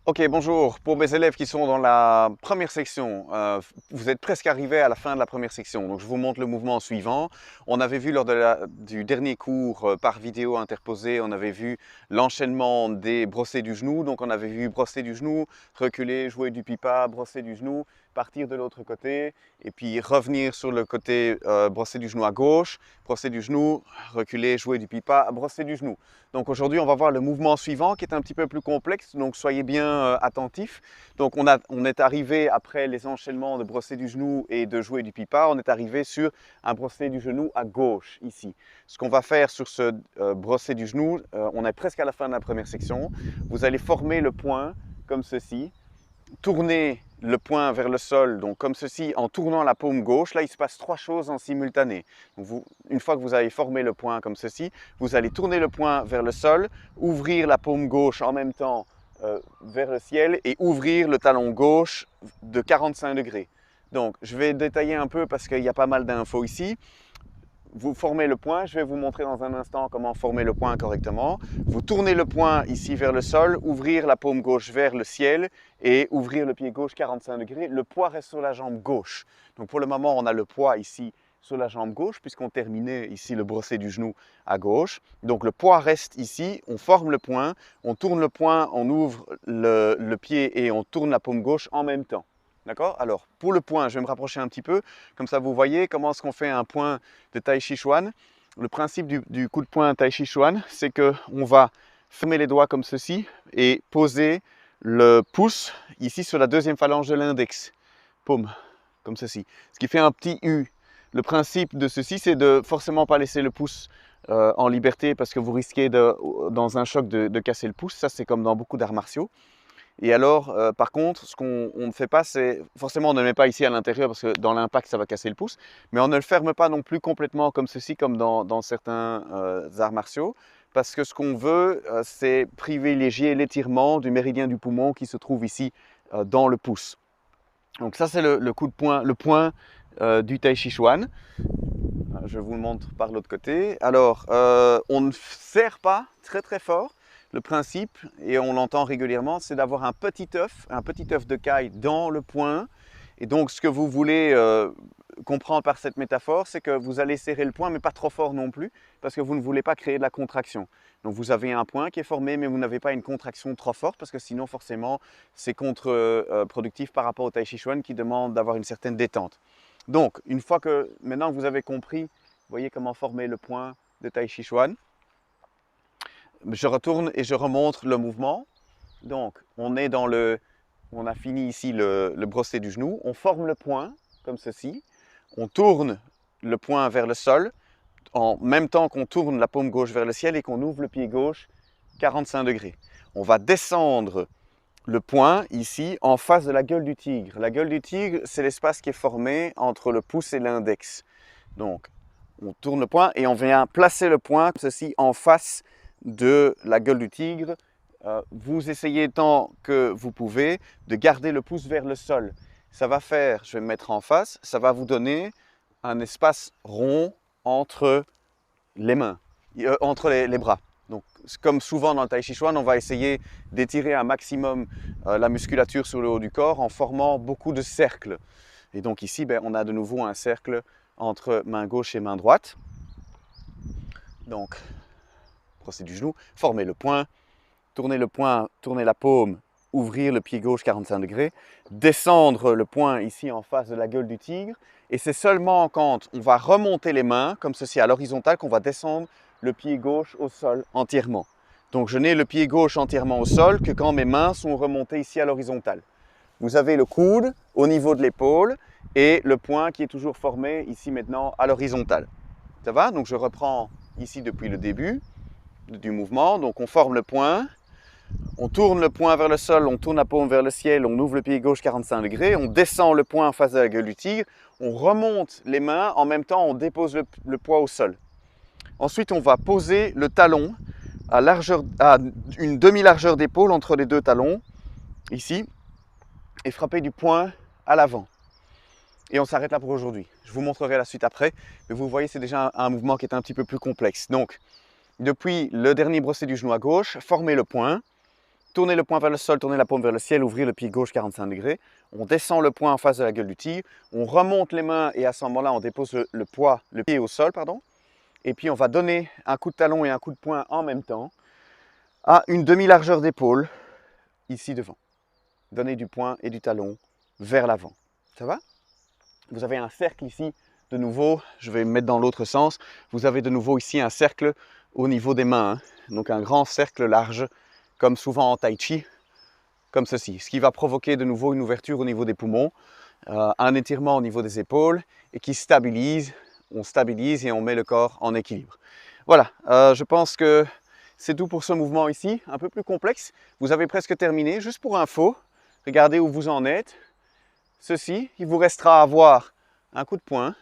Ok, bonjour. Pour mes élèves qui sont dans la première section, vous êtes presque arrivés à la fin de la première section. Donc, je vous montre le mouvement suivant. On avait vu lors du dernier cours par vidéo interposée, on avait vu l'enchaînement des brossés du genou. Donc, on avait vu brosser du genou, reculer, jouer du pipa, brosser du genou, partir de l'autre côté et puis revenir sur le côté brosser du genou à gauche, brosser du genou, reculer, jouer du pipa, brosser du genou. Donc aujourd'hui, on va voir le mouvement suivant qui est un petit peu plus complexe, donc soyez bien attentifs. Donc on est arrivé après les enchaînements de brosser du genou et de jouer du pipa, on est arrivé sur un brosser du genou à gauche ici. Ce qu'on va faire sur ce brosser du genou, on est presque à la fin de la première section. Vous allez former le point comme ceci, tourner le poing vers le sol, donc comme ceci, en tournant la paume gauche. Là, il se passe trois choses en simultané. Donc une fois que vous avez formé le poing comme ceci, vous allez tourner le poing vers le sol, ouvrir la paume gauche en même temps vers le ciel et ouvrir le talon gauche de 45 degrés. Donc, je vais détailler un peu parce qu'il y a pas mal d'infos ici. Vous formez le poing, je vais vous montrer dans un instant comment former le poing correctement. Vous tournez le poing ici vers le sol, ouvrir la paume gauche vers le ciel et ouvrir le pied gauche 45 degrés. Le poids reste sur la jambe gauche. Donc pour le moment, on a le poids ici sur la jambe gauche puisqu'on terminait ici le brosser du genou à gauche. Donc le poids reste ici, on forme le poing, on tourne le poing, on ouvre le pied et on tourne la paume gauche en même temps. D'accord? Alors, pour le point, je vais me rapprocher un petit peu, comme ça vous voyez comment est-ce qu'on fait un point de Tai Chi Chuan. Le principe du coup de poing Tai Chi Chuan, c'est qu'on va fermer les doigts comme ceci et poser le pouce ici sur la deuxième phalange de l'index. Paume, comme ceci. Ce qui fait un petit U. Le principe de ceci, c'est de forcément pas laisser le pouce en liberté parce que vous risquez dans un choc de casser le pouce. Ça, c'est comme dans beaucoup d'arts martiaux. Et alors, par contre, ce qu'on ne fait pas, c'est forcément on ne le met pas ici à l'intérieur parce que dans l'impact, ça va casser le pouce, mais on ne le ferme pas non plus complètement comme ceci, comme dans certains arts martiaux, parce que ce qu'on veut, c'est privilégier l'étirement du méridien du poumon qui se trouve ici dans le pouce. Donc ça, c'est le coup de poing, le point du Tai Chi Chuan. Je vous le montre par l'autre côté. Alors, on ne serre pas très très fort. Le principe, et on l'entend régulièrement, c'est d'avoir un petit œuf de caille dans le poing. Et donc, ce que vous voulez comprendre par cette métaphore, c'est que vous allez serrer le poing, mais pas trop fort non plus, parce que vous ne voulez pas créer de la contraction. Donc, vous avez un poing qui est formé, mais vous n'avez pas une contraction trop forte, parce que sinon, forcément, c'est contre-productif par rapport au Tai Chi Chuan qui demande d'avoir une certaine détente. Donc, une fois que maintenant que vous avez compris, vous voyez comment former le point de Tai Chi Chuan, je retourne et je remontre le mouvement. Donc, on a fini ici le brosser du genou. On forme le point comme ceci. On tourne le poing vers le sol en même temps qu'on tourne la paume gauche vers le ciel et qu'on ouvre le pied gauche 45 degrés. On va descendre le poing ici en face de la gueule du tigre. La gueule du tigre, c'est l'espace qui est formé entre le pouce et l'index. Donc, on tourne le poing et on vient placer le poing, ceci en face de la gueule du tigre. Vous essayez tant que vous pouvez de garder le pouce vers le sol. Ça va faire, je vais me mettre en face, ça va vous donner un espace rond entre les mains, entre les bras. Donc, comme souvent dans le Tai Chi Chuan, on va essayer d'étirer un maximum la musculature sur le haut du corps en formant beaucoup de cercles. Et donc ici, on a de nouveau un cercle entre main gauche et main droite. Donc, brosser du genou, former le poing, tourner la paume, ouvrir le pied gauche 45 degrés, descendre le poing ici en face de la gueule du tigre. Et c'est seulement quand on va remonter les mains, comme ceci à l'horizontale, qu'on va descendre le pied gauche au sol entièrement. Donc je n'ai le pied gauche entièrement au sol que quand mes mains sont remontées ici à l'horizontale. Vous avez le coude au niveau de l'épaule et le poing qui est toujours formé ici maintenant à l'horizontale. Ça va? Donc je reprends ici depuis le début du mouvement. Donc on forme le poing, on tourne le poing vers le sol, on tourne la paume vers le ciel, on ouvre le pied gauche 45 degrés, on descend le poing en face de la gueule du tigre, on remonte les mains, en même temps on dépose le poids au sol. Ensuite on va poser le talon à une demi-largeur d'épaule entre les deux talons, ici, et frapper du poing à l'avant. Et on s'arrête là pour aujourd'hui. Je vous montrerai la suite après, mais vous voyez c'est déjà un mouvement qui est un petit peu plus complexe. Donc, depuis le dernier brosser du genou à gauche, formez le poing, tourner le poing vers le sol, tourner la paume vers le ciel, ouvrir le pied gauche 45 degrés. On descend le poing en face de la gueule du tigre, on remonte les mains et à ce moment-là, on dépose le pied au sol, pardon. Et puis on va donner un coup de talon et un coup de poing en même temps à une demi-largeur d'épaule ici devant. Donner du poing et du talon vers l'avant. Ça va? Vous avez un cercle ici, de nouveau, je vais me mettre dans l'autre sens. Vous avez de nouveau ici un cercle au niveau des mains, hein. Donc un grand cercle large, comme souvent en tai chi, comme ceci. Ce qui va provoquer de nouveau une ouverture au niveau des poumons, un étirement au niveau des épaules et qui stabilise. On stabilise et on met le corps en équilibre. Voilà, je pense que c'est tout pour ce mouvement ici, un peu plus complexe. Vous avez presque terminé, juste pour info. Regardez où vous en êtes. Ceci, il vous restera à avoir un coup de poing,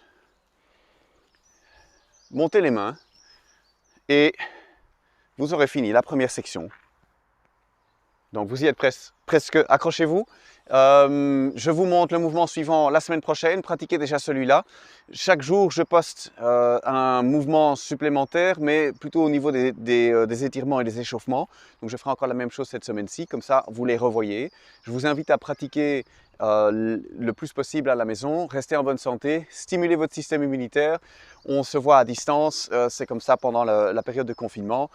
montez les mains et vous aurez fini la première section. Donc vous y êtes presque, accrochez-vous. Je vous montre le mouvement suivant la semaine prochaine, pratiquez déjà celui-là. Chaque jour, je poste un mouvement supplémentaire, mais plutôt au niveau des étirements et des échauffements. Donc je ferai encore la même chose cette semaine-ci, comme ça vous les revoyez. Je vous invite à pratiquer le plus possible à la maison, restez en bonne santé, stimulez votre système immunitaire. On se voit à distance, c'est comme ça pendant la période de confinement.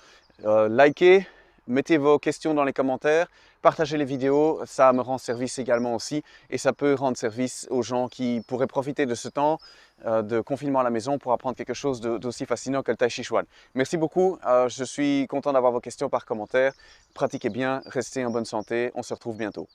Likez. Mettez vos questions dans les commentaires, partagez les vidéos, ça me rend service également aussi et ça peut rendre service aux gens qui pourraient profiter de ce temps de confinement à la maison pour apprendre quelque chose d'aussi fascinant que le Tai Chi Chuan. Merci beaucoup, je suis content d'avoir vos questions par commentaire. Pratiquez bien, restez en bonne santé, on se retrouve bientôt.